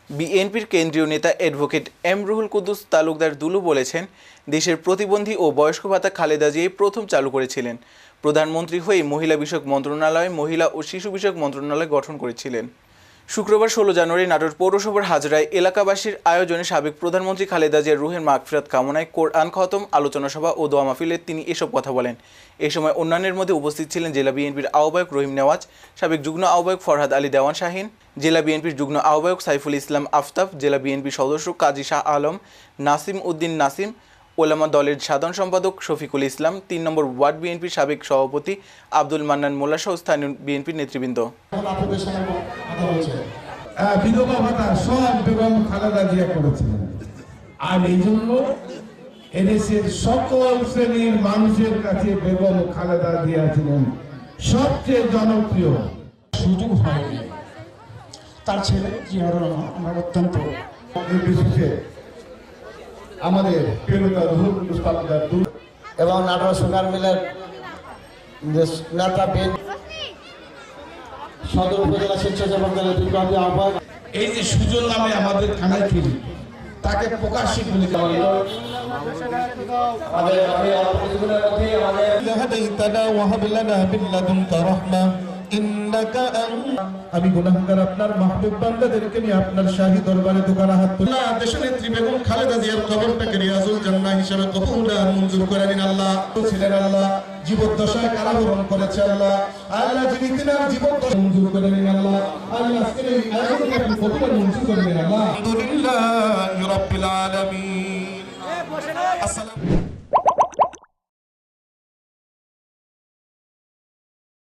বিএনপির কেন্দ্রীয় নেতা অ্যাডভোকেট এম রুহুল কুদ্দুস তালুকদার দুলু বলেছেন, দেশের প্রতিবন্ধী ও বয়স্ক ভাতা খালেদা জিয়া প্রথম চালু করেছিলেন। প্রধানমন্ত্রী হয়ে মহিলা বিষয়ক মন্ত্রণালয়, মহিলা ও শিশু বিষয়ক মন্ত্রণালয় গঠন করেছিলেন। শুক্রবার 16 জানুয়ারি নাটোর পৌরসভার হাজরায় এলাকাবাসীর আয়োজনে সাবেক প্রধানমন্ত্রী খালেদা জিয়ার রুহের মাগফিরাত কামনায় কোরআন খতম, আলোচনা সভা ও দোয়া মাহফিলে তিনি এসব কথা বলেন। এ সময় অন্যান্যের মধ্যে উপস্থিত ছিলেন জেলা বিএনপির আহ্বায়ক রহিম নেওয়াজ, সাবেক যুগ্ম আহ্বায়ক ফরহাদ আলী দেওয়ান শাহিন, জেলা বিএনপির যুগ্ম আহ্বায়ক সাইফুল ইসলাম আফতাব, জেলা বিএনপির সদস্য কাজী শাহ আলম, নাসিম উদ্দিন নাসিম, ওলামা দলের সাধারণ সম্পাদক শফিকুল ইসলাম, 3 নম্বর ওয়ার্ড বিএনপির সাবেক সভাপতি আব্দুল মান্নান মোল্লা সহ স্থানীয় বিএনপির নেতৃবৃন্দ। বিধবা ভাতা সব বেগম খালেদা জিয়া করেছিলেন। আর এই জন্য এদেশের সকল শ্রেণীর মানুষের কাছে বেগম খালেদা জিয়া ছিলেন সবচেয়ে জনপ্রিয়। সুযোগ হয়নি। তার ছেলে জিয়াউর রহমান আমরা অত্যন্ত বিশেষে আমাদের প্রিয়তা রুহুল কুদ্দুস তালুকদার এবং নাটোর সুগার মিলের নেতা সদর উপজেলা স্বেচ্ছাসেবক দলের বিপ্লবী আহ্বায়ক। এই যে সুজন নামে আমাদের থানায় ফিরি তাকে প্রকাশ্যে বলে আমি গুনাহগার আপনার মাহবুব বান্দাদেরকে নিয়ে আপনার শাহী দরবারে দোকানে হাত তুলি। দেশনেত্রী বেগম খালেদা জিয়ার কবরটাকে রিয়াজুল জান্নাহ হিসেবে কবুল আর মঞ্জুর করে নিন আল্লাহ। ছিলেন আল্লাহ, জীবদ্দশায় কারাবরণ করেছে আল্লাহ। আল্লাহ যিনি তিনার জীবদ্দশা মঞ্জুর করে নিন আল্লাহ। আল্লাহ আজকের এই আয়োজনকে আপনি কবুল মঞ্জুর করে নিন আল্লাহ। আলহামদুলিল্লাহি রাব্বিল আলামিন। আসসালামু